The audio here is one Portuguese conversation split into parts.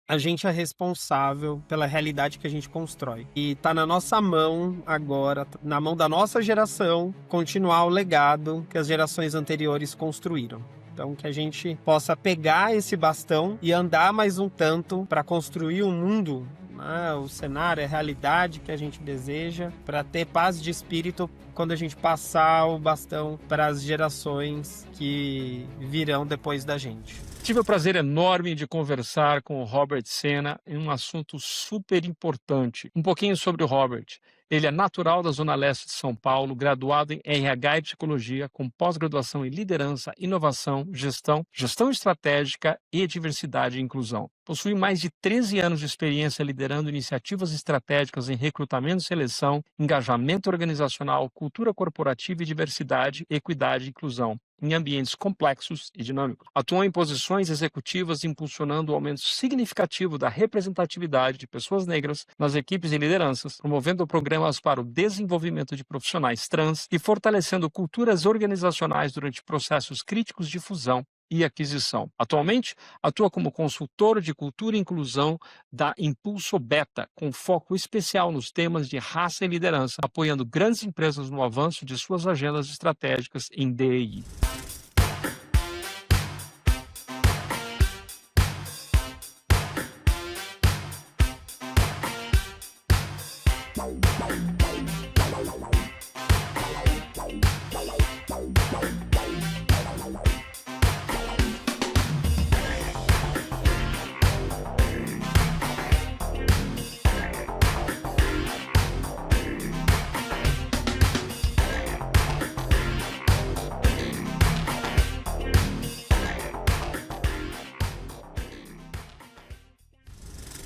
A gente é responsável pela realidade que a gente constrói. E tá na nossa mão agora, na mão da nossa geração, continuar o legado que as gerações anteriores construíram. Então, que a gente possa pegar esse bastão e andar mais um tanto para construir um mundo, né, o cenário, a realidade que a gente deseja, para ter paz de espírito quando a gente passar o bastão para as gerações que virão depois da gente. Tive o prazer enorme de conversar com o Robert Senna em um assunto super importante. Um pouquinho sobre o Robert. Ele é natural da Zona Leste de São Paulo, graduado em RH e Psicologia, com pós-graduação em Liderança, Inovação, Gestão Estratégica e Diversidade e Inclusão. Possui mais de 13 anos de experiência liderando iniciativas estratégicas em recrutamento e seleção, engajamento organizacional, cultura corporativa e diversidade, equidade e inclusão em ambientes complexos e dinâmicos. Atuou em posições executivas impulsionando o aumento significativo da representatividade de pessoas negras nas equipes e lideranças, promovendo programas para o desenvolvimento de profissionais trans e fortalecendo culturas organizacionais durante processos críticos de fusão e aquisição. Atualmente, atua como consultor de cultura e inclusão da Impulso Beta, com foco especial nos temas de raça e liderança, apoiando grandes empresas no avanço de suas agendas estratégicas em DEI.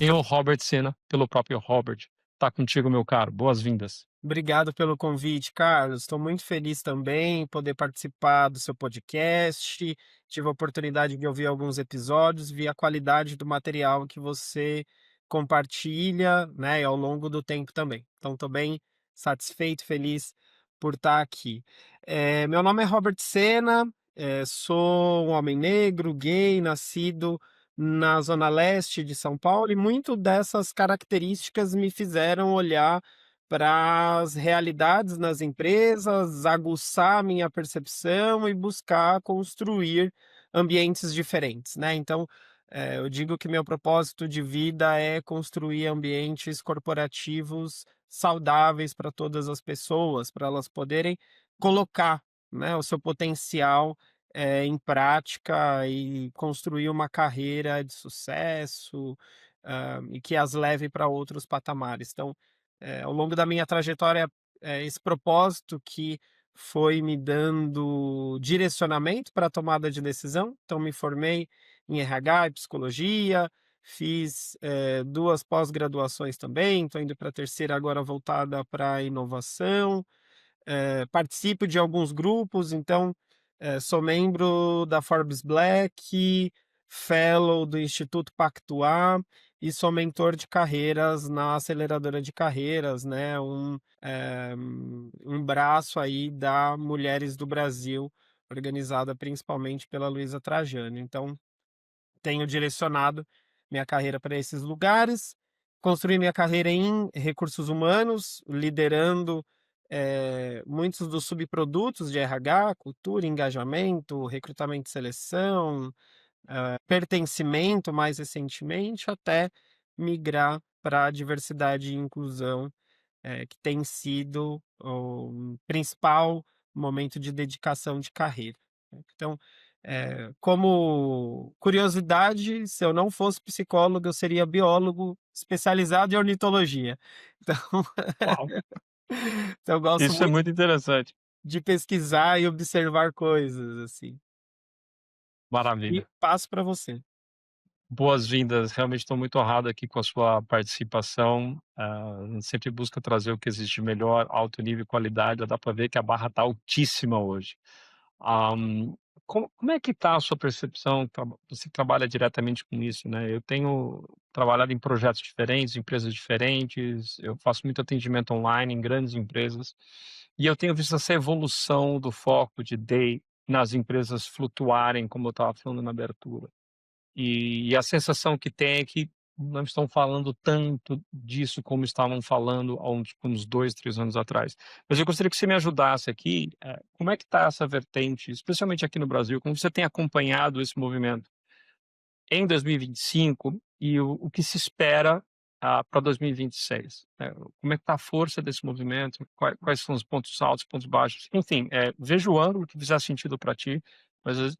Eu, Robert Senna, pelo próprio Robert. Tá contigo, meu caro. Boas-vindas. Obrigado pelo convite, Carlos. Estou muito feliz também em poder participar do seu podcast. Tive a oportunidade de ouvir alguns episódios, vi a qualidade do material que você compartilha, né, e ao longo do tempo também. Então, estou bem satisfeito, feliz por estar aqui. Meu nome é Robert Sena, sou um homem negro, gay, nascido na Zona Leste de São Paulo, e muito dessas características me fizeram olhar para as realidades nas empresas, aguçar a minha percepção e buscar construir ambientes diferentes, né. Então, eu digo que meu propósito de vida é construir ambientes corporativos saudáveis para todas as pessoas, para elas poderem colocar, né, o seu potencial, em prática e construir uma carreira de sucesso, e que as leve para outros patamares. Então, ao longo da minha trajetória, esse propósito que foi me dando direcionamento para a tomada de decisão. Então, me formei em RH e psicologia, fiz 2 pós-graduações também, estou indo para a terceira agora voltada para a inovação. Participo de alguns grupos, então, sou membro da Forbes Black, fellow do Instituto Pactuar e sou mentor de carreiras na aceleradora de carreiras, né, um braço aí da Mulheres do Brasil, organizada principalmente pela Luísa Trajano. Então, tenho direcionado minha carreira para esses lugares, construí minha carreira em recursos humanos, liderando muitos dos subprodutos de RH, cultura, engajamento, recrutamento e seleção, pertencimento mais recentemente, até migrar para a diversidade e inclusão, que tem sido o principal momento de dedicação de carreira, né. Então, como curiosidade, se eu não fosse psicólogo, eu seria biólogo especializado em ornitologia. Então, Uau! então eu gosto Isso é muito muito interessante. de pesquisar e observar coisas, assim. E Maravilha. passo para você. Boas-vindas. Realmente estou muito honrado aqui com a sua participação. A gente sempre busca trazer o que existe de melhor, alto nível e qualidade. Dá para ver que a barra está altíssima hoje. Ahm, como é que está a sua percepção? Você trabalha diretamente com isso, né? Eu tenho trabalhado em projetos diferentes, empresas diferentes. Eu faço muito atendimento online em grandes empresas e eu tenho visto essa evolução do foco de day nas empresas flutuarem, como eu estava falando na abertura. E a sensação que tem é que não estão falando tanto disso como estavam falando há uns 2, 3 anos atrás. Mas eu gostaria que você me ajudasse aqui, como é que está essa vertente, especialmente aqui no Brasil, como você tem acompanhado esse movimento em 2025 e 25 e o que se espera, para 2026? Como é que está a força desse movimento? Quais são os pontos altos, pontos baixos? Enfim, veja o ângulo que fizer sentido para ti, mas a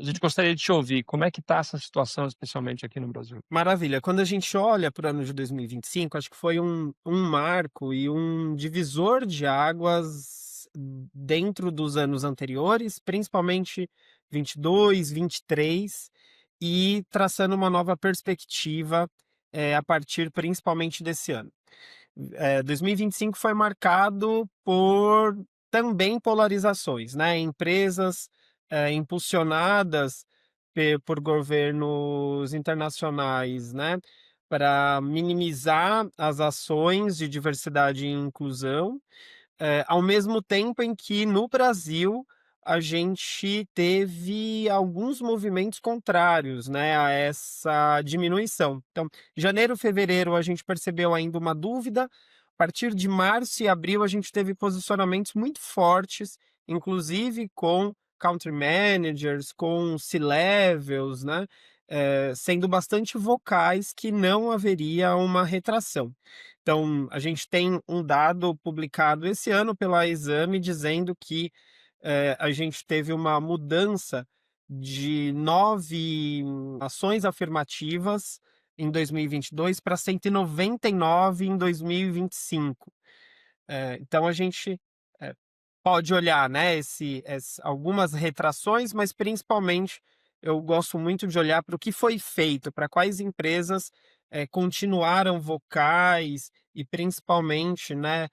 gente gostaria de te ouvir. Como é que está essa situação, especialmente aqui no Brasil? Maravilha. Quando a gente olha para o ano de 2025, acho que foi um marco e um divisor de águas dentro dos anos anteriores, principalmente 22, 23, e traçando uma nova perspectiva, a partir principalmente desse ano. 2025 foi marcado por também polarizações, né? Empresas impulsionadas por governos internacionais, né? Para minimizar as ações de diversidade e inclusão, ao mesmo tempo em que no Brasil a gente teve alguns movimentos contrários, né, a essa diminuição. Então, janeiro, fevereiro a gente percebeu ainda uma dúvida. A partir de março e abril a gente teve posicionamentos muito fortes, inclusive com country managers, com C-levels, né, sendo bastante vocais que não haveria uma retração. Então, a gente tem um dado publicado esse ano pela Exame dizendo que a gente teve uma mudança de 9 ações afirmativas em 2022 para 199 em 2025. Então a gente eh, pode olhar, né, algumas retrações, mas principalmente eu gosto muito de olhar para o que foi feito, para quais empresas continuaram vocais e principalmente, né,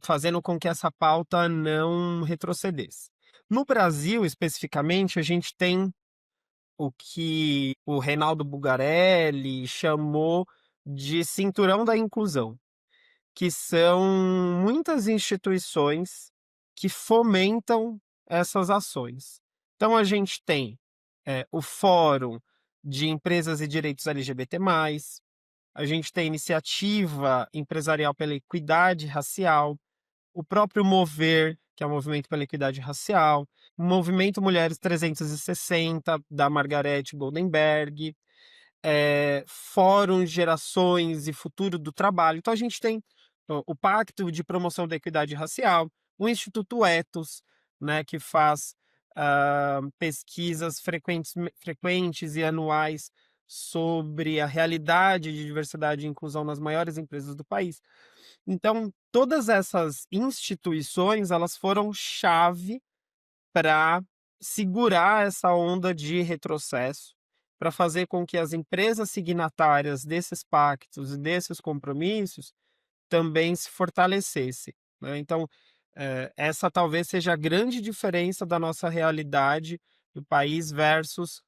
fazendo com que essa pauta não retrocedesse. No Brasil, especificamente, a gente tem o que o Reinaldo Bugarelli chamou de cinturão da inclusão, que são muitas instituições que fomentam essas ações. Então a gente tem, o Fórum de Empresas e Direitos LGBT+, a gente tem a Iniciativa Empresarial pela Equidade Racial, o próprio Mover, que é o Movimento pela Equidade Racial, o Movimento Mulheres 360, da Margarete Goldenberg, Fórum Gerações e Futuro do Trabalho. Então a gente tem o Pacto de Promoção da Equidade Racial, o Instituto Ethos, né, que faz pesquisas frequentes e anuais sobre a realidade de diversidade e inclusão nas maiores empresas do país. Então, todas essas instituições, elas foram chave para segurar essa onda de retrocesso, para fazer com que as empresas signatárias desses pactos e desses compromissos também se fortalecessem, né. Então, essa talvez seja a grande diferença da nossa realidade do país versus,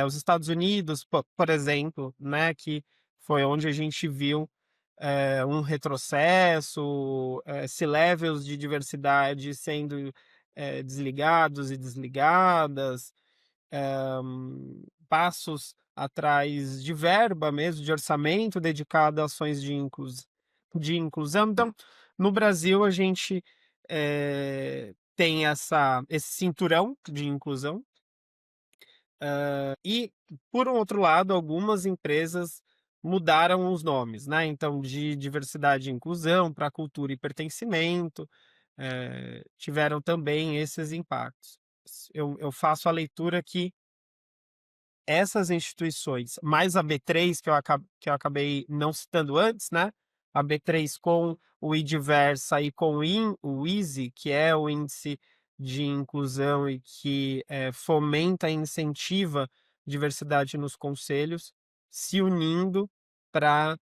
os Estados Unidos, por exemplo, né, que foi onde a gente viu, um retrocesso, C-levels de diversidade sendo, desligados e desligadas, passos atrás de verba mesmo, de orçamento dedicado a ações de inclusão. Então, no Brasil a gente, tem esse cinturão de inclusão, e, por um outro lado, algumas empresas mudaram os nomes, né, então de diversidade e inclusão para cultura e pertencimento, tiveram também esses impactos. Eu faço a leitura que essas instituições, mais a B3 que eu acabei não citando antes, né, a B3 com o iDiversa e com o ISE, que é o Índice de Inclusão e que, fomenta e incentiva diversidade nos conselhos, se unindo para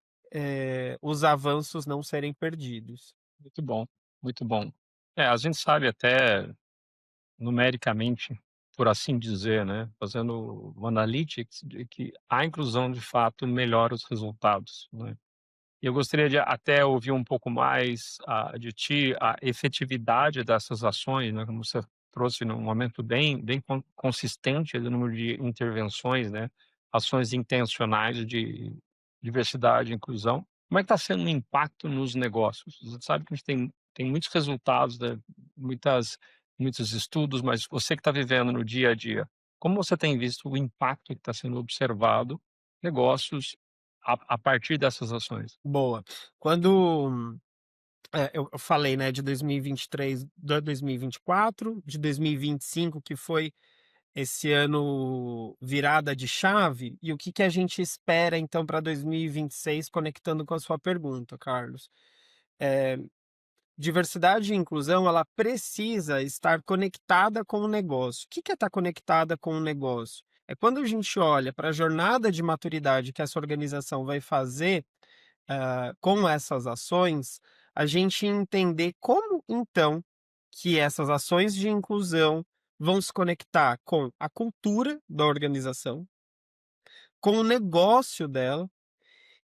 os avanços não serem perdidos. Muito bom, muito bom. A gente sabe até numericamente, por assim dizer, né, fazendo o analytics, de que a inclusão de fato melhora os resultados, né. E eu gostaria de até ouvir um pouco mais, de ti, a efetividade dessas ações, né, como você trouxe num momento bem consistente do número de intervenções, né, ações intencionais de diversidade e inclusão. Como é que está sendo o impacto nos negócios? Você sabe que a gente tem muitos resultados, né, muitos estudos, mas você que está vivendo no dia a dia, como você tem visto o impacto que está sendo observado negócios a partir dessas ações? Boa. Quando, eu falei, né, de 2023, de 2024, de 2025, que foi esse ano virada de chave, e o que que a gente espera então para 2026, conectando com a sua pergunta, Carlos. Eh, Diversidade e inclusão, ela precisa estar conectada com o negócio. O que que é estar conectada com o negócio? É quando a gente olha para a jornada de maturidade que essa organização vai fazer, com essas ações, a gente entender como então que essas ações de inclusão vão se conectar com a cultura da organização, com o negócio dela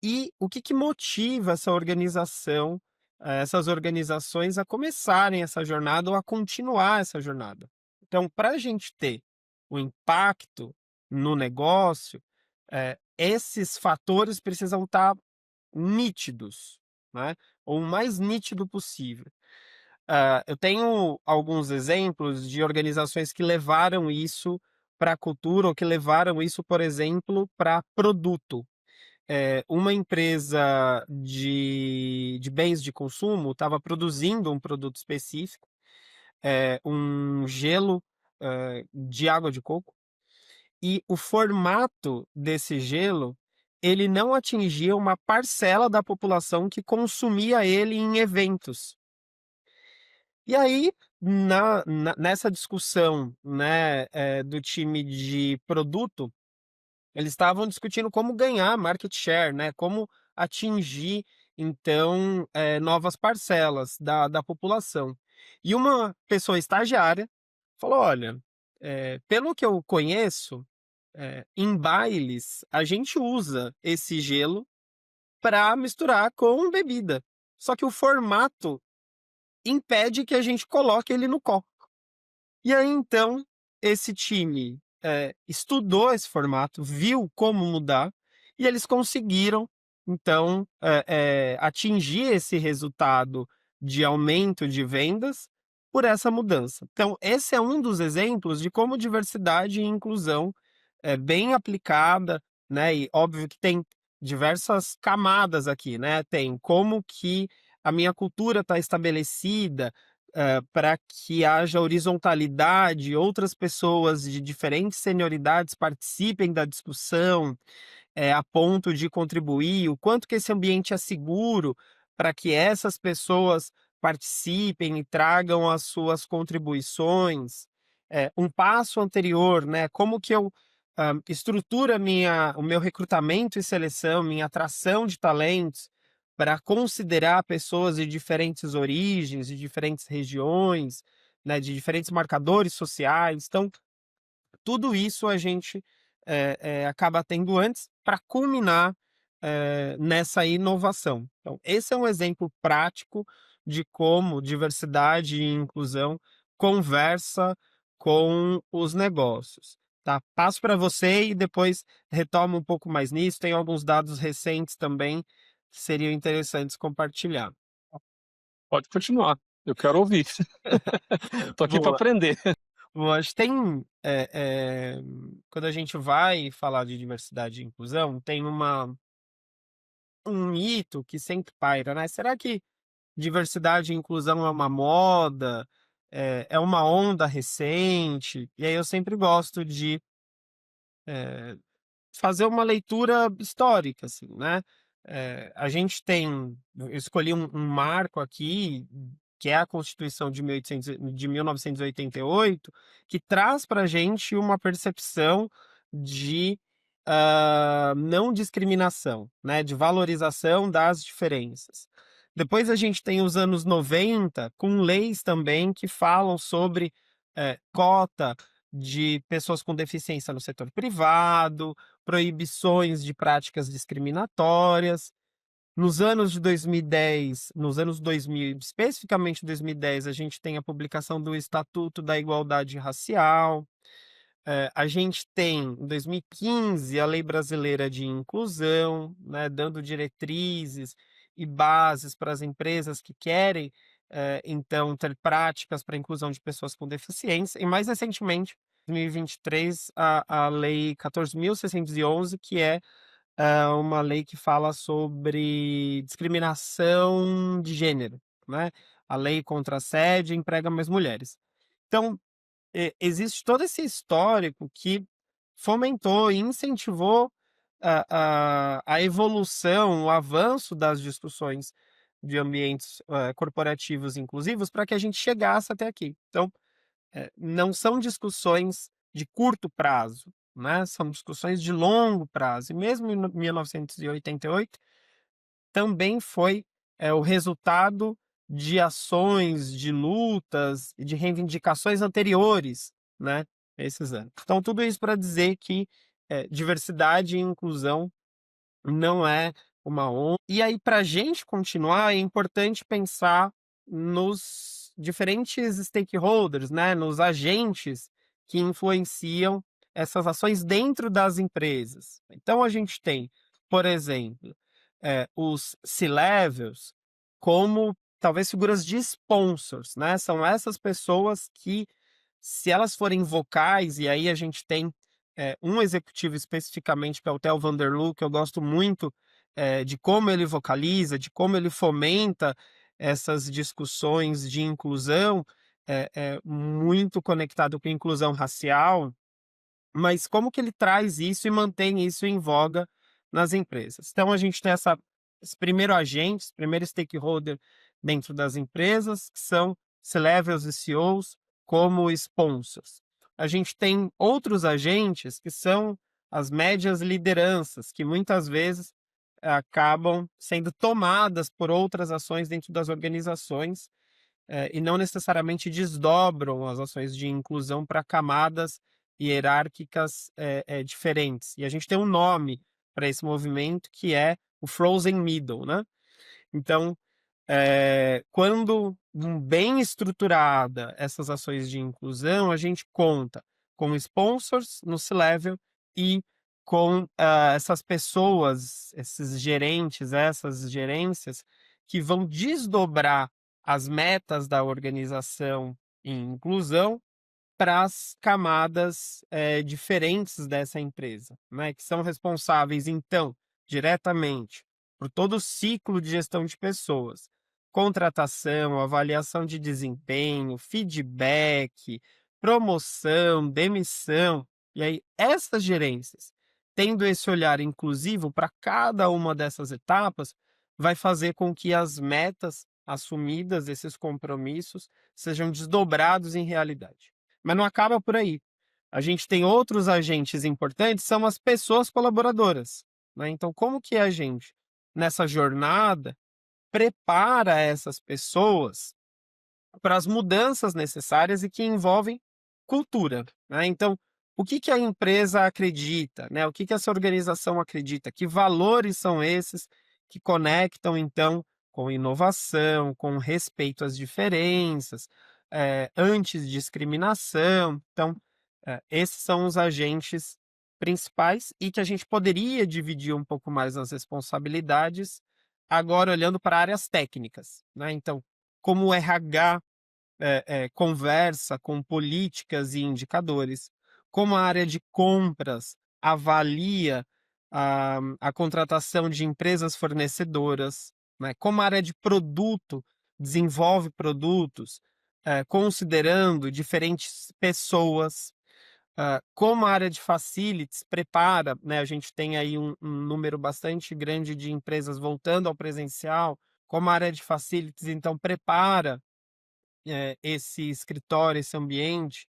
e o que que motiva essa organização, essas organizações a começarem essa jornada ou a continuar essa jornada. Então, para a gente ter o impacto no negócio, esses fatores precisam estar nítidos, né, ou o mais nítido possível. Eu tenho alguns exemplos de organizações que levaram isso para a cultura ou que levaram isso, por exemplo, para produto. Uma empresa de bens de consumo estava produzindo um produto específico, um gelo, de água de coco, e o formato desse gelo, ele não atingia uma parcela da população que consumia ele em eventos. E aí, nessa discussão, né, do time de produto, eles estavam discutindo como ganhar market share, né, como atingir, então, novas parcelas da população. E uma pessoa estagiária falou: "Olha, pelo que eu conheço, em bailes, a gente usa esse gelo para misturar com bebida, só que o formato impede que a gente coloque ele no copo". E aí então, esse time, estudou esse formato, viu como mudar, e eles conseguiram então, atingir esse resultado de aumento de vendas por essa mudança. Então esse é um dos exemplos de como diversidade e inclusão, bem aplicada, né, e óbvio que tem diversas camadas aqui, né, tem como que a minha cultura está estabelecida, para que haja horizontalidade, outras pessoas de diferentes senioridades participem da discussão, a ponto de contribuir, o quanto que esse ambiente é seguro para que essas pessoas participem e tragam as suas contribuições. Um passo anterior, né, como que eu, estruturo o meu recrutamento e seleção, minha atração de talentos, para considerar pessoas de diferentes origens, de diferentes regiões, né, de diferentes marcadores sociais. Então, tudo isso a gente, acaba tendo antes para culminar, nessa inovação. Então, esse é um exemplo prático de como diversidade e inclusão conversa com os negócios, tá. Passo para você e depois retomo um pouco mais nisso, tem alguns dados recentes também que seriam interessantes compartilhar. Pode continuar, eu quero ouvir. Estou aqui para Boa. aprender. Boa, acho que tem, quando a gente vai falar de diversidade e inclusão, tem um mito que sempre paira, né, será que diversidade e inclusão é uma moda, é uma onda recente? E aí eu sempre gosto de, eh fazer uma leitura histórica, assim, né. A gente tem eu escolhi um marco aqui, que é a Constituição de 1988, que traz para a gente uma percepção de, não discriminação, né, de valorização das diferenças. Depois a gente tem os anos 90 com leis também que falam sobre, cota de pessoas com deficiência no setor privado, proibições de práticas discriminatórias. Nos anos de 2010, nos anos 2000, especificamente 2010, a gente tem a publicação do Estatuto da Igualdade Racial. A gente tem, em 2015, a Lei Brasileira de Inclusão, né, dando diretrizes e bases para as empresas que querem, então, ter práticas para a inclusão de pessoas com deficiência, e mais recentemente, 2023, a Lei 14.611, que é, uma lei que fala sobre discriminação de gênero, né, a lei contra a assédio emprega mais mulheres. Então, existe todo esse histórico que fomentou e incentivou a evolução, o avanço das discussões de ambientes, corporativos inclusivos para que a gente chegasse até aqui. Então, não são discussões de curto prazo, né, são discussões de longo prazo. E mesmo em 1988 também foi, o resultado de ações, de lutas e de reivindicações anteriores, né, a esses anos. Então tudo isso para dizer que, diversidade e inclusão não é uma ONG. E aí, para a gente continuar, é importante pensar nos diferentes stakeholders, né, nos agentes que influenciam essas ações dentro das empresas. Então, a gente tem, por exemplo, os C-levels como talvez figuras de sponsors, né? São essas pessoas que, se elas forem vocais, e aí a gente tem um executivo especificamente, que é o Theo van der Loo, que eu gosto muito de como ele vocaliza, de como ele fomenta essas discussões de inclusão, muito conectado com a inclusão racial, mas como que ele traz isso e mantém isso em voga nas empresas? Então a gente tem esse primeiro agente, esse primeiro stakeholder dentro das empresas, que são C-levels e CEOs como sponsors. A gente tem outros agentes que são as médias lideranças, que muitas vezes acabam sendo tomadas por outras ações dentro das organizações, e não necessariamente desdobram as ações de inclusão para camadas hierárquicas diferentes. E a gente tem um nome para esse movimento que é o Frozen Middle, né? Então, quando bem estruturada essas ações de inclusão, a gente conta com sponsors no C-level e com essas pessoas, esses gerentes, essas gerências que vão desdobrar as metas da organização em inclusão para as camadas diferentes dessa empresa, né, que são responsáveis, então, diretamente por todo o ciclo de gestão de pessoas, contratação, avaliação de desempenho, feedback, promoção, demissão. E aí, essas gerências, tendo esse olhar inclusivo para cada uma dessas etapas, vai fazer com que as metas assumidas, esses compromissos, sejam desdobrados em realidade. Mas não acaba por aí. A gente tem outros agentes importantes, são as pessoas colaboradoras, né? Então, como que a gente, nessa jornada, prepara essas pessoas para as mudanças necessárias e que envolvem cultura, né? Então, o que que a empresa acredita, né? O que que essa organização acredita? Que valores são esses que conectam, então, com inovação, com respeito às diferenças, antidiscriminação. Então, esses são os agentes principais e que a gente poderia dividir um pouco mais as responsabilidades, agora olhando para áreas técnicas, né? Então, como o RH conversa com políticas e indicadores, como a área de compras avalia a contratação de empresas fornecedoras, né? Como a área de produto desenvolve produtos, considerando diferentes pessoas, como a área de facilities prepara, né? A gente tem aí um número bastante grande de empresas voltando ao presencial, como a área de facilities, então, prepara esse escritório, esse ambiente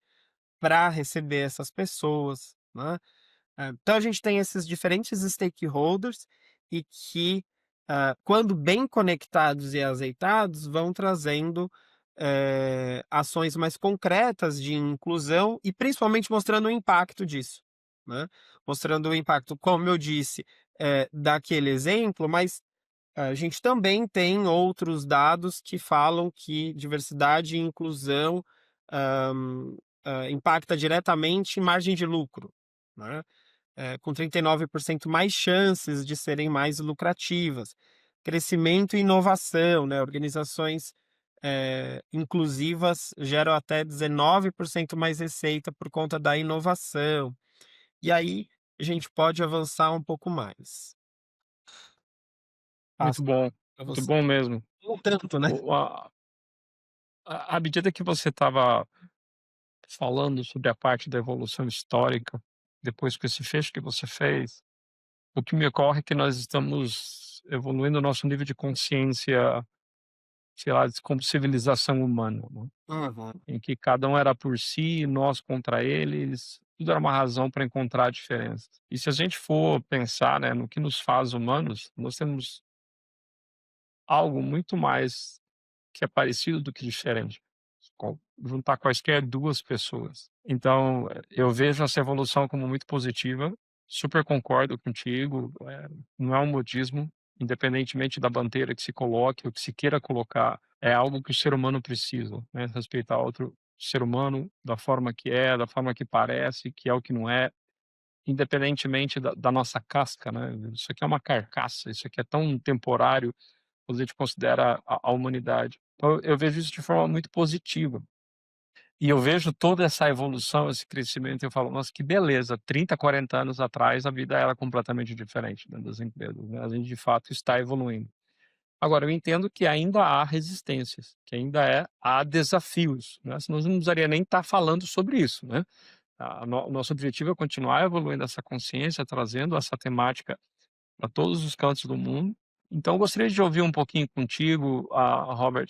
para receber essas pessoas, né? Então a gente tem esses diferentes stakeholders e que, quando bem conectados e azeitados, vão trazendo ações mais concretas de inclusão e principalmente mostrando o impacto disso, né? Mostrando o impacto, como eu disse, daquele exemplo, mas a gente também tem outros dados que falam que diversidade e inclusão impacta diretamente em margem de lucro, né, com 39% mais chances de serem mais lucrativas. Crescimento e inovação, né, organizações, inclusivas geram até 19% mais receita por conta da inovação. E aí, a gente pode avançar um pouco mais. Muito Passo bom, para muito você. bom mesmo. Um tanto, né? O à medida que você estava falando sobre a parte da evolução histórica, depois com esse fecho que você fez, o que me ocorre é que nós estamos evoluindo o nosso nível de consciência, sei lá, como civilização humana, né, Uhum. em que cada um era por si, nós contra eles, tudo era uma razão para encontrar diferenças. E se a gente for pensar, né, no que nos faz humanos, nós temos algo muito mais que é parecido do que diferente. Juntar quaisquer 2 pessoas. Então, eu vejo essa evolução como muito positiva, super concordo contigo, não é um modismo, independentemente da bandeira que se coloque ou que se queira colocar, é algo que o ser humano precisa, né, respeitar outro ser humano da forma que é, da forma que parece, que é o que não é, independentemente da nossa casca, né, isso aqui é uma carcaça, isso aqui é tão temporário quando a gente considera a humanidade. Então eu vejo isso de forma muito positiva. E eu vejo toda essa evolução, esse crescimento, e eu falo: "Nossa, que beleza, 30, 40 anos atrás a vida era completamente diferente dentro das empresas, né, a gente de fato está evoluindo". Agora eu entendo que ainda há resistências, que ainda há desafios, né, senão eu não precisaria nem estar falando sobre isso, né. O nosso objetivo é continuar evoluindo essa consciência, trazendo essa temática para todos os cantos do mundo. Então eu gostaria de ouvir um pouquinho contigo, Robert,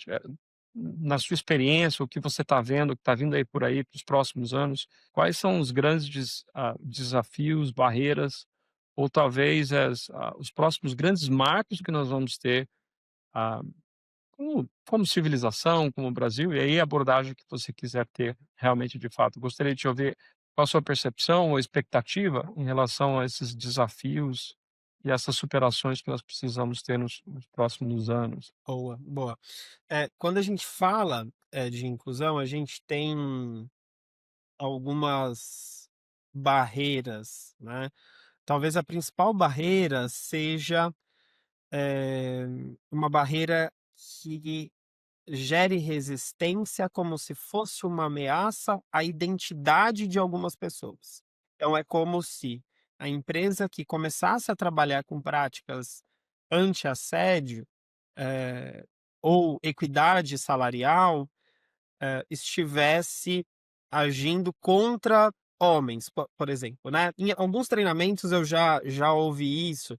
na sua experiência, o que você está vendo, o que está vindo aí por aí para os próximos anos, quais são os grandes desafios, barreiras, ou talvez os próximos grandes marcos que nós vamos ter, ah, como civilização, como Brasil, e aí a abordagem que você quiser ter realmente de fato. Gostaria de te ouvir qual a sua percepção ou expectativa em relação a esses desafios e essas superações que nós precisamos ter nos próximos anos. Boa, boa. Quando a gente fala, de inclusão, a gente tem algumas barreiras, né. Talvez a principal barreira seja, eh, uma barreira que gere resistência como se fosse uma ameaça à identidade de algumas pessoas. Então é como se a empresa que começasse a trabalhar com práticas anti-assédio, eh, ou equidade salarial, estivesse agindo contra homens, por exemplo, né. Em alguns treinamentos eu já ouvi isso,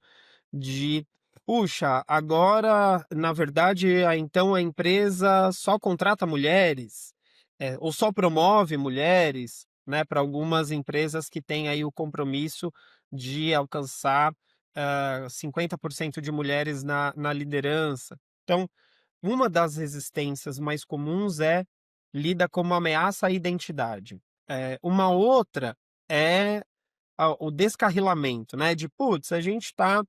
de: "Puxa, agora, na verdade, então a empresa só contrata mulheres, ou só promove mulheres", né, para algumas empresas que têm aí o compromisso de alcançar, 50% de mulheres na liderança. Então, uma das resistências mais comuns lida como ameaça à identidade. Uma outra é o descarrilamento, né, de: "Putz, a gente está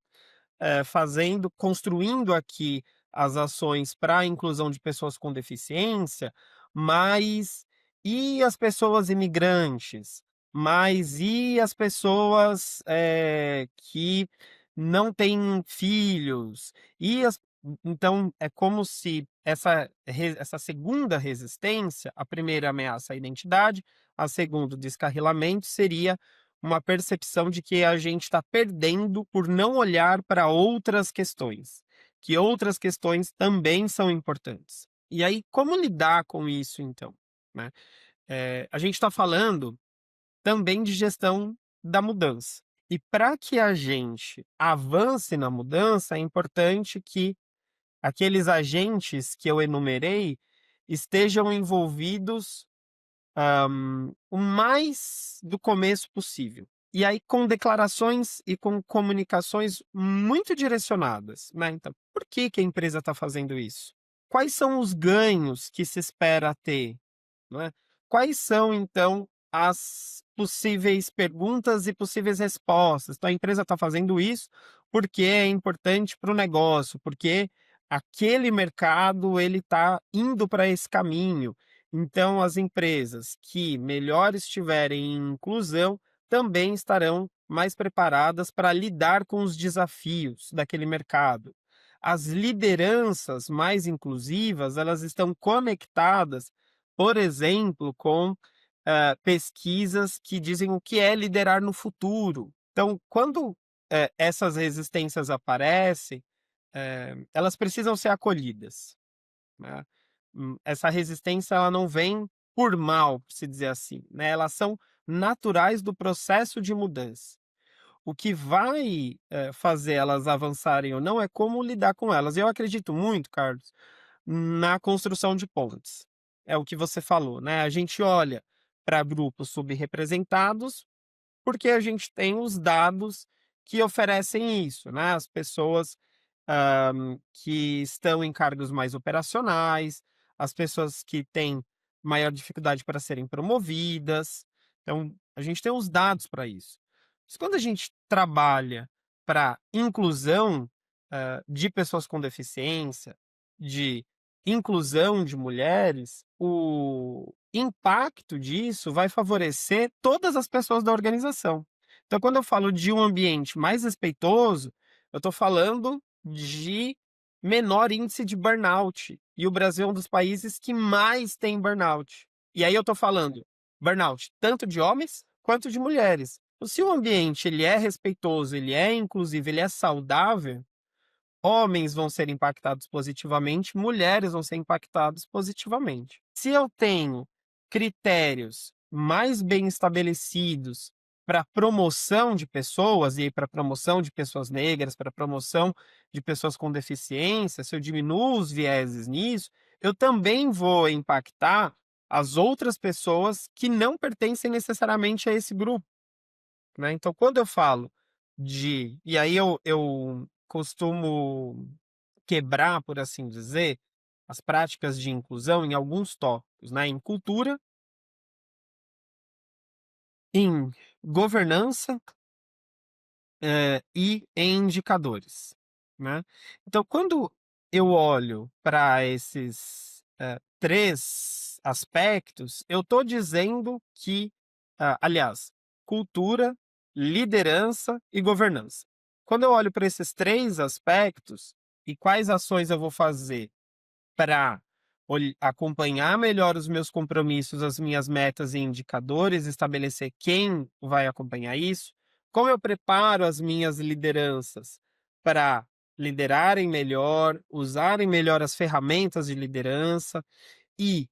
construindo aqui as ações para a inclusão de pessoas com deficiência, mas e as pessoas imigrantes? Mas e as pessoas, que não têm filhos? E as Então é como se essa segunda resistência, a primeira ameaça à identidade, a segunda o descarrilamento, seria uma percepção de que a gente está perdendo por não olhar para outras questões, que outras questões também são importantes. E aí, como lidar com isso então, né? A gente está falando também de gestão da mudança. E para que a gente avance na mudança, é importante que aqueles agentes que eu enumerei estejam envolvidos o mais do começo possível. E aí com declarações e com comunicações muito direcionadas, né. Então, por que que a empresa está fazendo isso? Quais são os ganhos que se espera ter, né? Quais são então as possíveis perguntas e possíveis respostas? Então a empresa está fazendo isso porque é importante para o negócio, porque aquele mercado ele está indo para esse caminho. Então, as empresas que melhor estiverem em inclusão também estarão mais preparadas para lidar com os desafios daquele mercado. As lideranças mais inclusivas, elas estão conectadas, por exemplo, com pesquisas que dizem o que é liderar no futuro. Então, quando essas resistências aparecem, elas precisam ser acolhidas, né? Essa resistência ela não vem por mal, se dizer assim, né? Elas são naturais do processo de mudança. O que vai fazer elas avançarem ou não é como lidar com elas. Eu acredito muito, Carlos, na construção de pontes. É o que você falou, né? A gente olha para grupos subrepresentados porque a gente tem os dados que oferecem isso, né? As pessoas que estão em cargos mais operacionais, as pessoas que têm maior dificuldade para serem promovidas. Então, a gente tem os dados para isso. Mas quando a gente trabalha para inclusão, de pessoas com deficiência, de inclusão de mulheres, o impacto disso vai favorecer todas as pessoas da organização. Então, quando eu falo de um ambiente mais respeitoso, eu estou falando de menor índice de burnout. E o Brasil é um dos países que mais tem burnout. E aí eu estou falando burnout tanto de homens quanto de mulheres. Então, se o ambiente ele é respeitoso, ele é inclusivo, ele é saudável, homens vão ser impactados positivamente, mulheres vão ser impactadas positivamente. Se eu tenho critérios mais bem estabelecidos para promoção de pessoas, e para promoção de pessoas negras, para promoção de pessoas com deficiência, se eu diminuo os vieses nisso, eu também vou impactar as outras pessoas que não pertencem necessariamente a esse grupo, né? Então, quando eu falo e aí eu costumo quebrar, por assim dizer, as práticas de inclusão em alguns tópicos, né? Em cultura, em governança, e em indicadores, né? Então, quando eu olho para esses 3 aspectos, eu estou dizendo que, aliás, cultura, liderança e governança. Quando eu olho para esses 3 aspectos e quais ações eu vou fazer para acompanhar melhor os meus compromissos, as minhas metas e indicadores, estabelecer quem vai acompanhar isso, como eu preparo as minhas lideranças para liderarem melhor, usarem melhor as ferramentas de liderança e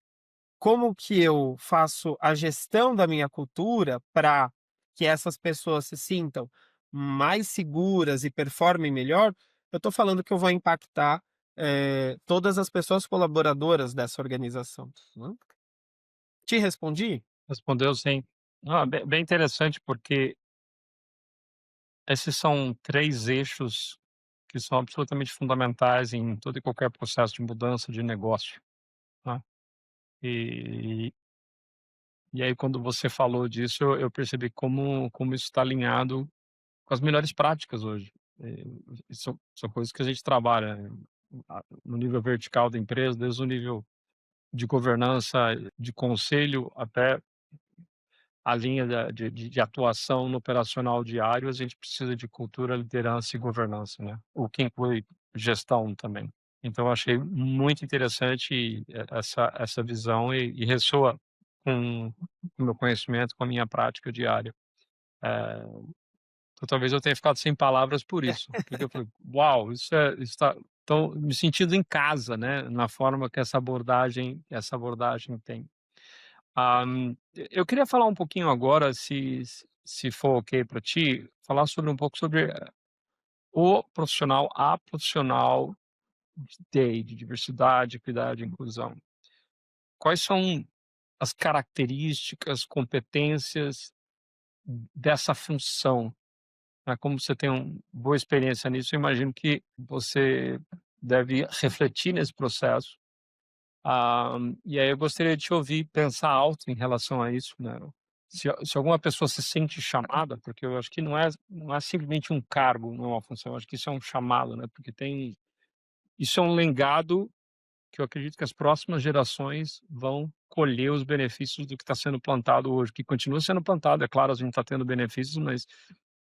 como que eu faço a gestão da minha cultura para que essas pessoas se sintam mais seguras e performem melhor, eu estou falando que eu vou impactar todas as pessoas colaboradoras dessa organização, né. Te respondi? Respondeu sim. Ah, bem interessante, porque esses são 3 eixos que são absolutamente fundamentais em todo e qualquer processo de mudança de negócio, tá. E e aí quando você falou disso, eu percebi como isso está alinhado com as melhores práticas hoje. Eh, são coisas que a gente trabalha, no nível vertical da empresa, desde o nível de governança, de conselho, até a linha de atuação no operacional diário, a gente precisa de cultura, liderança e governança, né, o que inclui gestão também. Então eu achei muito interessante essa visão e ressoa com o meu conhecimento, com a minha prática diária. Então talvez eu tenha ficado sem palavras por isso, porque eu falei: "Uau, isso tá", então me sentindo em casa, né, na forma que essa abordagem tem. Eu queria falar um pouquinho agora, se for ok para ti, falar sobre um pouco sobre a profissional de diversidade, equidade e inclusão. Quais são as características, competências dessa função, né? Como você tem boa experiência nisso, eu imagino que você deve refletir nesse processo. E aí eu gostaria de te ouvir pensar alto em relação a isso, né. Se alguma pessoa se sente chamada, porque eu acho que não é simplesmente um cargo, não é uma função, eu acho que isso é um chamado, né, porque isso é um legado que eu acredito que as próximas gerações vão colher os benefícios do que está sendo plantado hoje, que continua sendo plantado. É claro, a gente está tendo benefícios, mas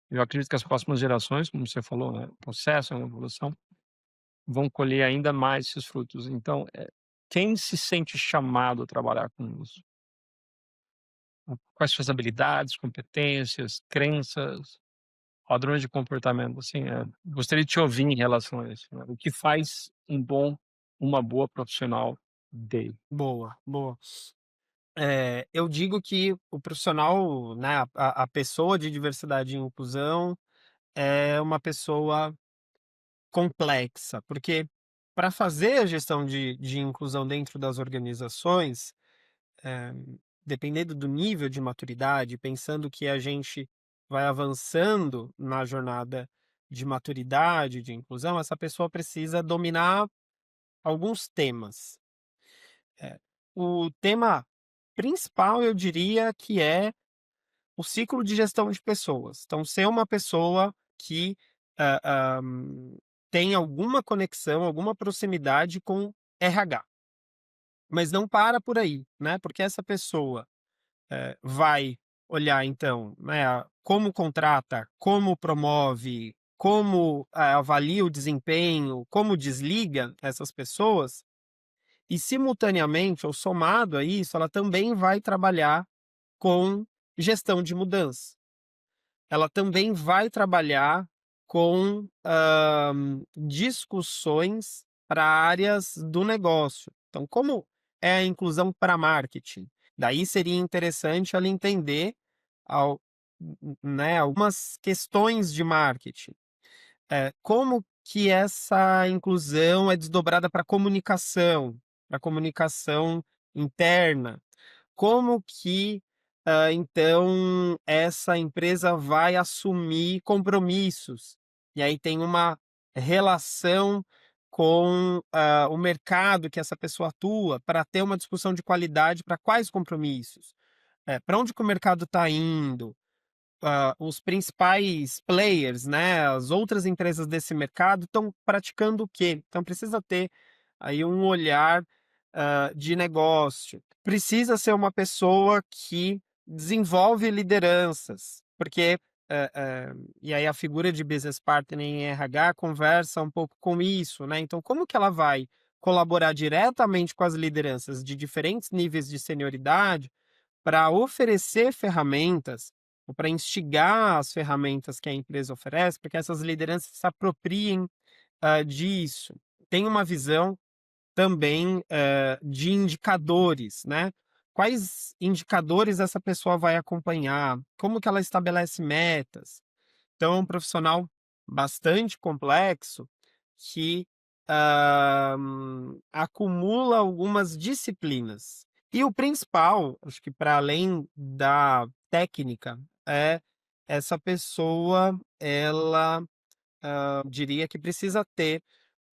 eu acredito que as próximas gerações, como você falou, né, o processo é uma evolução, vão colher ainda mais esses frutos. Então, quem se sente chamado a trabalhar com isso? Quais suas habilidades, competências, crenças, padrões de comportamento? Assim, gostaria de te ouvir em relação a isso, né? O que faz uma boa profissional dele? Boa, boa. Eu digo que o profissional, né, a pessoa de diversidade e inclusão é uma pessoa complexa, porque para fazer a gestão de inclusão dentro das organizações, eh, dependendo do nível de maturidade, pensando que a gente vai avançando na jornada de maturidade, de inclusão, essa pessoa precisa dominar alguns temas. Eh, o tema principal, eu diria que é o ciclo de gestão de pessoas. Então, ser uma pessoa que ah, ah, tem alguma conexão, alguma proximidade com RH. Mas não para por aí, né? Porque essa pessoa vai olhar, então, né, como contrata, como promove, como avalia o desempenho, como desliga essas pessoas, e simultaneamente, ou somado a isso, ela também vai trabalhar com gestão de mudança. Ela também vai trabalhar com discussões para áreas do negócio. Então, como é a inclusão para marketing? Daí seria interessante ela entender al- né, algumas questões de marketing. Como que essa inclusão é desdobrada para comunicação interna, como que, então, essa empresa vai assumir compromissos? E aí tem uma relação com, o mercado que essa pessoa atua, para ter uma discussão de qualidade para quais compromissos? Para onde que o mercado está indo? Os principais players, né, as outras empresas desse mercado estão praticando o quê? Então precisa ter aí um olhar, de negócio. Precisa ser uma pessoa que desenvolve lideranças, porque, e aí a figura de business partner em RH conversa um pouco com isso, né? Então como que ela vai colaborar diretamente com as lideranças de diferentes níveis de senioridade para oferecer ferramentas ou para instigar as ferramentas que a empresa oferece, para que essas lideranças se apropriem disso. Tem uma visão também de indicadores, né? Quais indicadores essa pessoa vai acompanhar? Como que ela estabelece metas? Então, é um profissional bastante complexo que acumula algumas disciplinas. E o principal, acho que para além da técnica, é essa pessoa, ela diria que precisa ter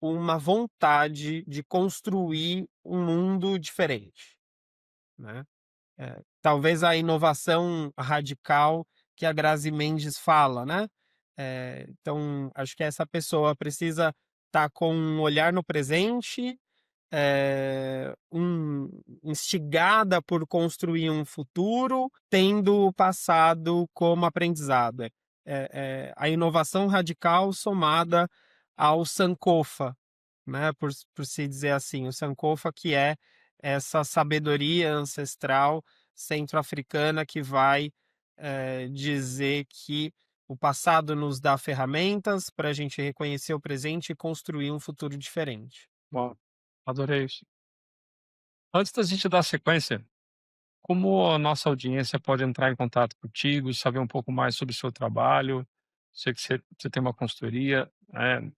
uma vontade de construir um mundo diferente, né? Talvez a inovação radical que a Grazi Mendes fala, né? Então, acho que essa pessoa precisa estar com um olhar no presente, instigada por construir um futuro, tendo o passado como aprendizado. A inovação radical somada ao Sankofa, né? Por se dizer assim, o Sankofa que é essa sabedoria ancestral centro-africana que vai dizer que o passado nos dá ferramentas para a gente reconhecer o presente e construir um futuro diferente. Bom, adorei isso. Antes da gente dar sequência, como a nossa audiência pode entrar em contato contigo, saber um pouco mais sobre o seu trabalho? Sei que você tem uma consultoria, né,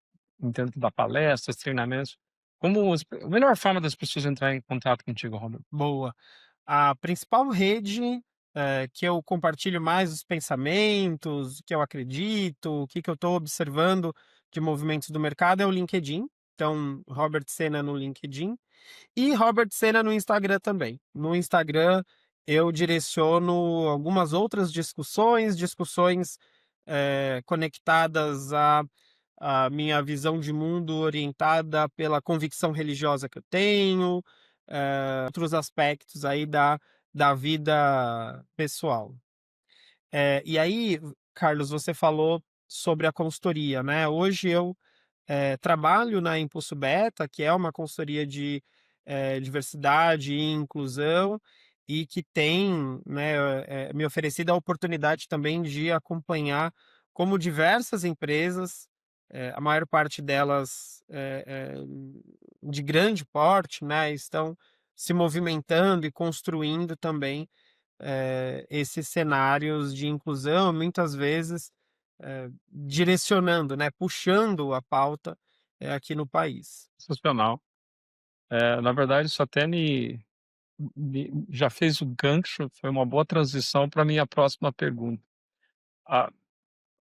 entendo que dá palestras, treinamentos. A melhor forma das pessoas entrarem em contato contigo, Robert? Boa. A principal rede, que eu compartilho mais os pensamentos, o que eu acredito, o que eu estou observando de movimentos do mercado é o LinkedIn. Então, Robert Sena no LinkedIn e Robert Sena no Instagram também. No Instagram, eu direciono algumas outras discussões conectadas a a minha visão de mundo orientada pela convicção religiosa que eu tenho, outros aspectos aí da vida pessoal. E aí, Carlos, você falou sobre a consultoria, né? Hoje eu trabalho na Impulso Beta, que é uma consultoria de diversidade e inclusão, e que tem, né, me oferecido a oportunidade também de acompanhar como diversas empresas, a maior parte delas de grande porte, né, estão se movimentando e construindo também esses cenários de inclusão, muitas vezes direcionando, né, puxando a pauta aqui no país. Sensacional. Na verdade, isso até já fez o gancho, foi uma boa transição para minha próxima pergunta. Ah,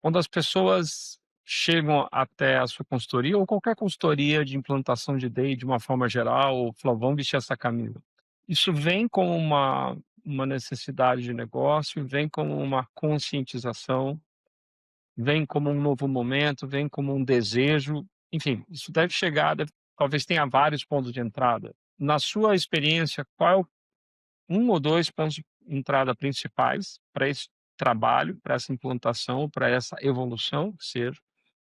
quando as pessoas chegam até a sua consultoria ou qualquer consultoria de implantação de DEI de uma forma geral, ou falam: "Vamos vestir essa camisa". Isso vem como uma necessidade de negócio, vem como uma conscientização, vem como um novo momento, vem como um desejo, enfim, isso deve chegar, talvez tenha vários pontos de entrada. Na sua experiência, qual é o 1 ou 2 pontos de entrada principais para esse trabalho, para essa implantação, para essa evolução que seja,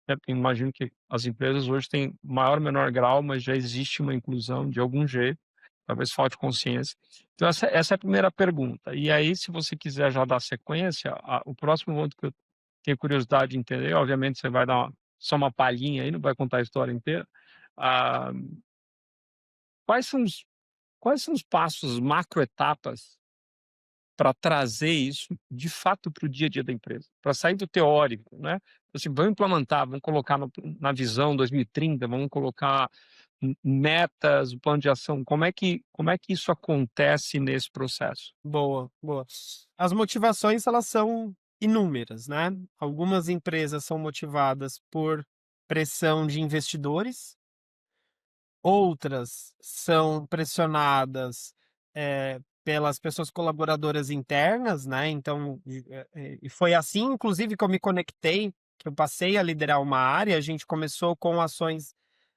né, porque imagino que as empresas hoje têm maior ou menor grau, mas já existe uma inclusão de algum jeito, talvez falte consciência. Então essa é a primeira pergunta. E aí, se você quiser já dar sequência, o próximo ponto que eu tenho curiosidade de entender, obviamente você vai dar só uma palhinha aí, não vai contar a história inteira. Ah, quais são os passos, macroetapas para trazer isso, de fato, para o dia a dia da empresa, para sair do teórico, né? Assim, vamos implementar, vamos colocar na visão 2030, vamos colocar metas, o plano de ação. Como é que isso acontece nesse processo? Boa, boa. As motivações, elas são inúmeras, né? Algumas empresas são motivadas por pressão de investidores, outras são pressionadas, pelas pessoas colaboradoras internas, né, então, e foi assim inclusive que eu me conectei, que eu passei a liderar uma área, a gente começou com ações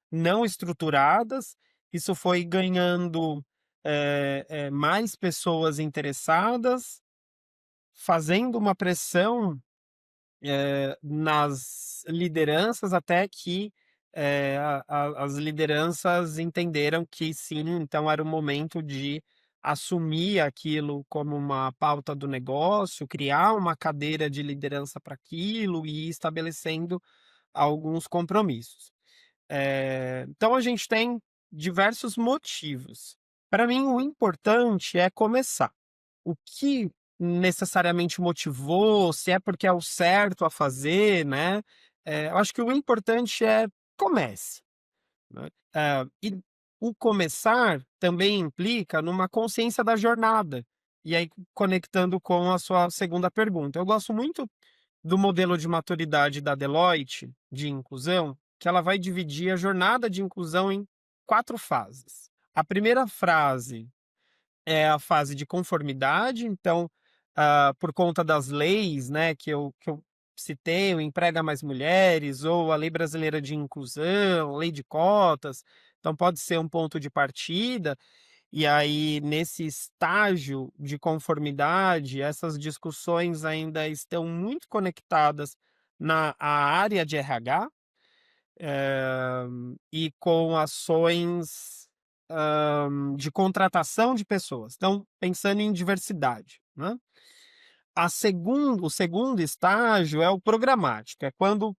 não estruturadas, isso foi ganhando, mais pessoas interessadas, fazendo uma pressão nas lideranças até que as lideranças entenderam que sim, então era o momento de assumir aquilo como uma pauta do negócio, criar uma cadeira de liderança para aquilo e ir estabelecendo alguns compromissos. Então a gente tem diversos motivos. Para mim, o importante é começar. O que necessariamente motivou, se é porque é o certo a fazer, né? Eu acho que o importante é comece, né? E o começar também implica numa consciência da jornada. E aí, conectando com a sua segunda pergunta, eu gosto muito do modelo de maturidade da Deloitte de inclusão, que ela vai dividir a jornada de inclusão em 4 fases. A primeira fase é a fase de conformidade, então, por conta das leis, né, que eu citei, o Emprega Mais Mulheres ou a Lei Brasileira de Inclusão, Lei de Cotas, então pode ser um ponto de partida, e aí nesse estágio de conformidade, essas discussões ainda estão muito conectadas na área de RH, e com ações, de contratação de pessoas. Então, pensando em diversidade, né. O segundo estágio é o programático, é quando,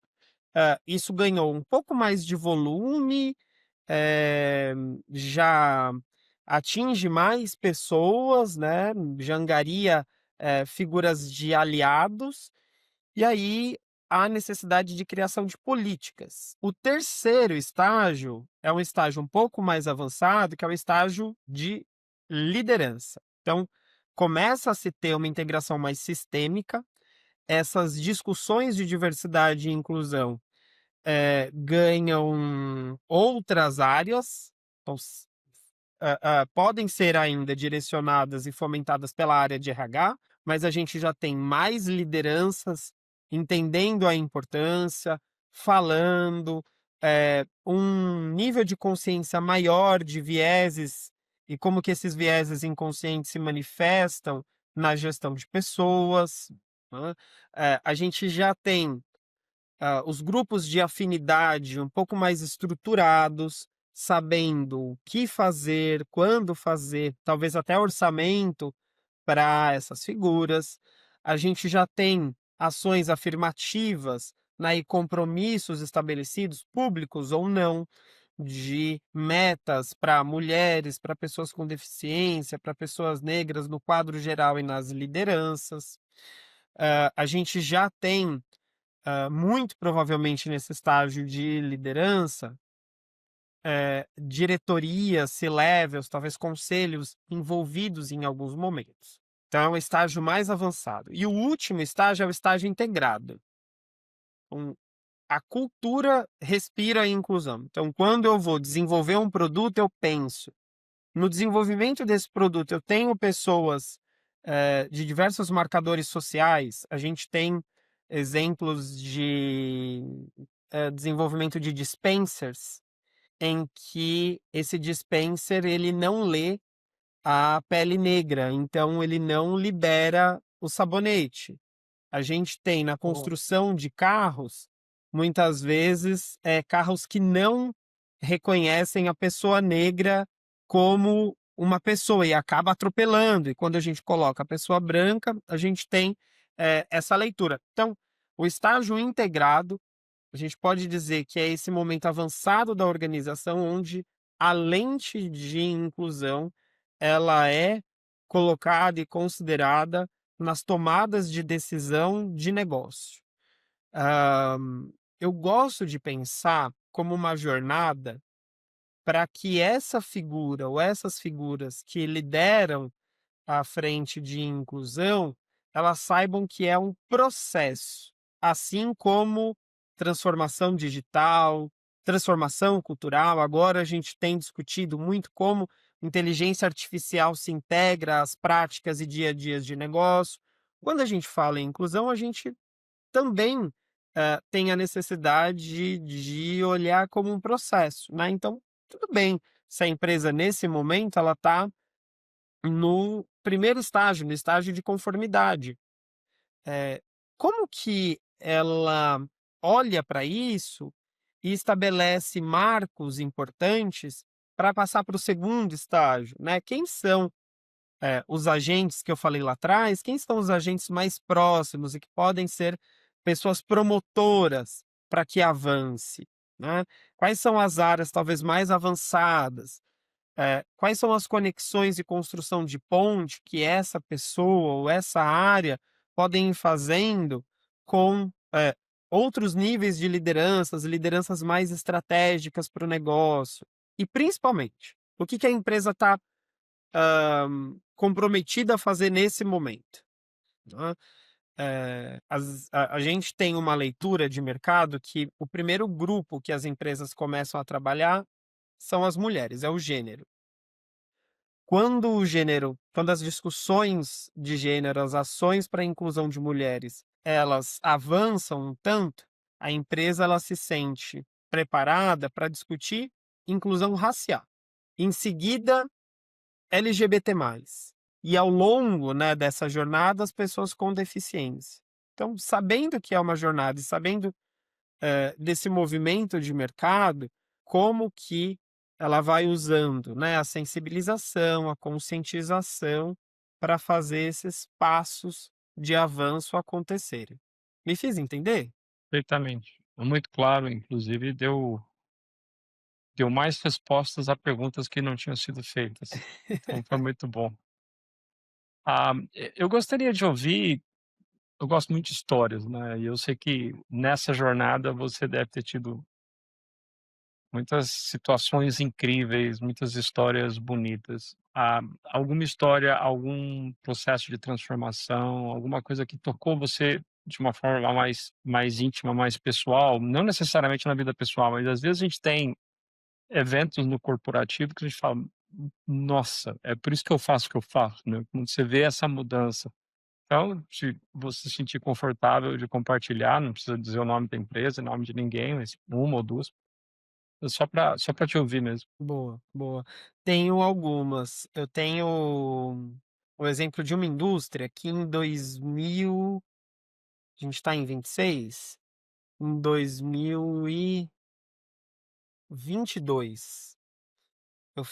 isso ganhou um pouco mais de volume, eh, já atinge mais pessoas, né, já angaria, figuras de aliados, e aí há necessidade de criação de políticas. O terceiro estágio é um estágio um pouco mais avançado, que é o estágio de liderança. Então, começa a se ter uma integração mais sistêmica, essas discussões de diversidade e inclusão ganham outras áreas, então, podem ser ainda direcionadas e fomentadas pela área de RH, mas a gente já tem mais lideranças entendendo a importância, falando, um nível de consciência maior de vieses e como que esses vieses inconscientes se manifestam na gestão de pessoas, hã. A gente já tem os grupos de afinidade um pouco mais estruturados, sabendo o que fazer, quando fazer, talvez até orçamento para essas figuras. A gente já tem ações afirmativas, né, e compromissos estabelecidos, públicos ou não, de metas para mulheres, para pessoas com deficiência, para pessoas negras no quadro geral e nas lideranças. A gente já tem muito provavelmente nesse estágio de liderança, diretorias, C-levels, talvez conselhos envolvidos em alguns momentos. Então é o estágio mais avançado. E o último estágio é o estágio integrado. Um A cultura respira a inclusão. Então, quando eu vou desenvolver um produto, eu penso no desenvolvimento desse produto. Eu tenho pessoas, de diversos marcadores sociais. A gente tem exemplos de, desenvolvimento de dispensers, em que esse dispenser ele não lê a pele negra, então ele não libera o sabonete. A gente tem na Oh, construção de carros, muitas vezes, carros que não reconhecem a pessoa negra como uma pessoa e acaba atropelando. E quando a gente coloca a pessoa branca, a gente tem, essa leitura. Então, o estágio integrado, a gente pode dizer que é esse momento avançado da organização onde a lente de inclusão, ela é colocada e considerada nas tomadas de decisão de negócio. Hã, eu gosto de pensar como uma jornada para que essa figura ou essas figuras que lideram à frente de inclusão, elas saibam que é um processo, assim como transformação digital, transformação cultural. Agora a gente tem discutido muito como inteligência artificial se integra às práticas e dia a dias de negócio. Quando a gente fala em inclusão, a gente também tem a necessidade de olhar como um processo, né? Então, tudo bem se a empresa nesse momento ela está no primeiro estágio, no estágio de conformidade. Eh, como que ela olha para isso e estabelece marcos importantes para passar para o segundo estágio, né? Quem são, os agentes que eu falei lá atrás? Quem são os agentes mais próximos e que podem ser pessoas promotoras para que avance, né? Quais são as áreas talvez mais avançadas? Quais são as conexões de construção de ponte que essa pessoa ou essa área podem ir fazendo com, outros níveis de lideranças, lideranças mais estratégicas para o negócio. E principalmente, o que que a empresa está comprometida a fazer nesse momento, né? A gente tem uma leitura de mercado que o primeiro grupo que as empresas começam a trabalhar são as mulheres, é o gênero. Quando as discussões de gênero, as ações para a inclusão de mulheres, elas avançam um tanto, a empresa ela se sente preparada para discutir inclusão racial. Em seguida, LGBT+. E ao longo, né, dessa jornada, as pessoas com deficiência. Então, sabendo que é uma jornada e sabendo desse movimento de mercado, como que ela vai usando, né, a sensibilização, a conscientização para fazer esses passos de avanço acontecerem. Me fiz entender? perfeitamente. É muito claro, inclusive deu mais respostas a perguntas que não tinham sido feitas. Então foi muito bom. Eu gostaria de ouvir. Eu gosto muito de histórias, né, e eu sei que nessa jornada você deve ter tido muitas situações incríveis, muitas histórias bonitas. Alguma história, algum processo de transformação, alguma coisa que tocou você de uma forma mais íntima, mais pessoal, não necessariamente na vida pessoal, mas às vezes a gente tem eventos no corporativo que a gente fala: "Nossa, é por isso que eu faço o que eu faço", né, quando você vê essa mudança. Então, se você se sentir confortável de compartilhar, não precisa dizer o nome da empresa, nome de ninguém, mas uma ou 2, só para te ouvir mesmo. Boa, boa. Tenho algumas. Eu tenho o exemplo de uma indústria que em 2000, a gente está em 26, em 2022, eu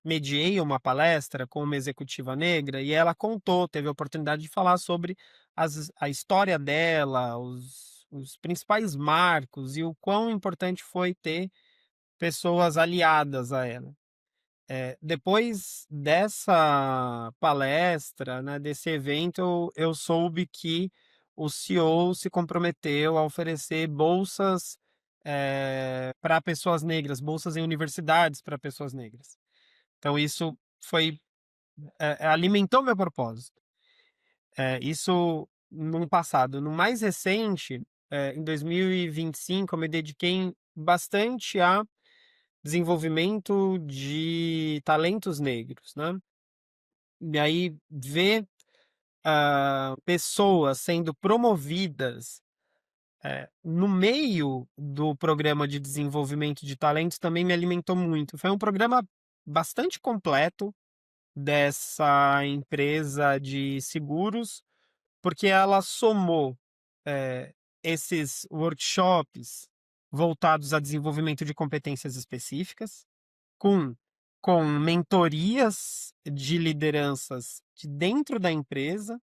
mediei uma palestra com uma executiva negra e ela contou, teve a oportunidade de falar sobre a história dela, os principais marcos e o quão importante foi ter pessoas aliadas a ela. Depois dessa palestra, né, desse evento, eu soube que o CEO se comprometeu a oferecer bolsas, para pessoas negras, bolsas em universidades para pessoas negras. Então isso alimentou meu propósito. Isso num passado. No mais recente, em 2025, eu me dediquei bastante a desenvolvimento de talentos negros, né. E aí ver, pessoas sendo promovidas, no meio do programa de desenvolvimento de talentos também me alimentou muito. Foi um programa bastante completo dessa empresa de seguros, porque ela somou, esses workshops voltados a desenvolvimento de competências específicas, com com mentorias de lideranças de dentro da empresa,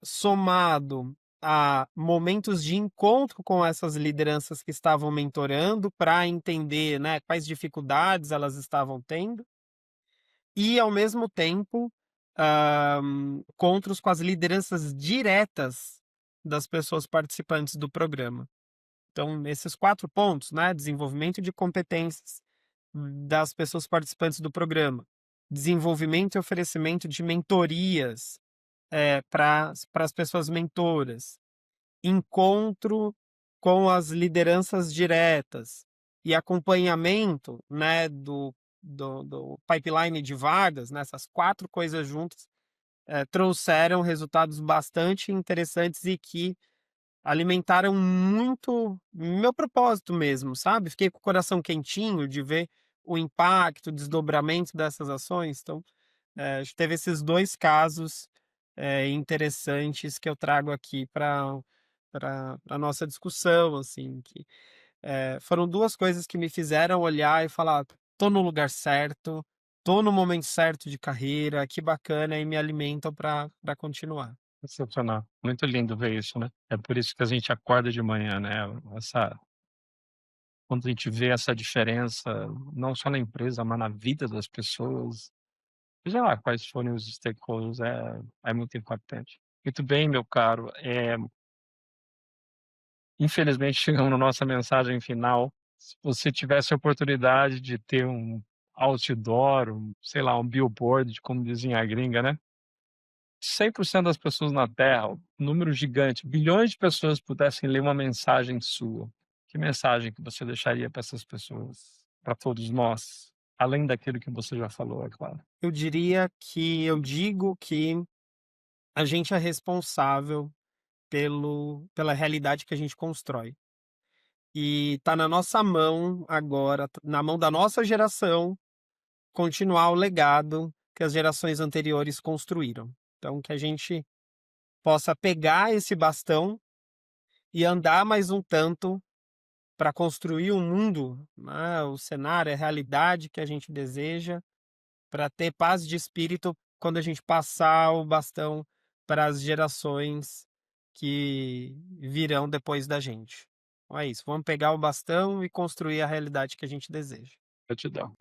somado a momentos de encontro com essas lideranças que estavam mentorando para entender, né, quais dificuldades elas estavam tendo, e ao mesmo tempo, encontros com as lideranças diretas das pessoas participantes do programa. Então, esses 4 pontos, né, desenvolvimento de competências das pessoas participantes do programa, desenvolvimento e oferecimento de mentorias, para as pessoas mentoras, encontro com as lideranças diretas e acompanhamento, né, do pipeline de vagas, nessas 4 coisas juntas, trouxeram resultados bastante interessantes e que alimentaram muito meu propósito mesmo, sabe. Fiquei com o coração quentinho de ver o impacto, o desdobramento dessas ações. Então, acho que teve esses 2 casos, interessantes que eu trago aqui para nossa discussão, assim, que, foram 2 coisas que me fizeram olhar e falar: "Tô no lugar certo, tô no momento certo de carreira, que bacana", e me alimentam para continuar. Sensacional. Muito lindo ver isso, né. É por isso que a gente acorda de manhã, né, essa quando a gente vê essa diferença, não só na empresa, mas na vida das pessoas, seja lá quais forem os stakeholders, é muito impactante. Muito bem, meu caro, infelizmente chegamos na nossa mensagem final. Se você tivesse a oportunidade de ter um outdoor, sei lá, um billboard, como dizem a gringa, né, 100% das pessoas na Terra, um número gigante, bilhões de pessoas pudessem ler uma mensagem sua, que mensagem que você deixaria para essas pessoas, para todos nós? Além daquilo que você já falou, é claro. Eu digo que a gente é responsável pela realidade que a gente constrói. E tá na nossa mão agora, na mão da nossa geração, continuar o legado que as gerações anteriores construíram. Então, que a gente possa pegar esse bastão e andar mais um tanto para construir o mundo, né, o cenário, a realidade que a gente deseja, para ter paz de espírito quando a gente passar o bastão para as gerações que virão depois da gente. Então é isso, vamos pegar o bastão e construir a realidade que a gente deseja. Gratidão.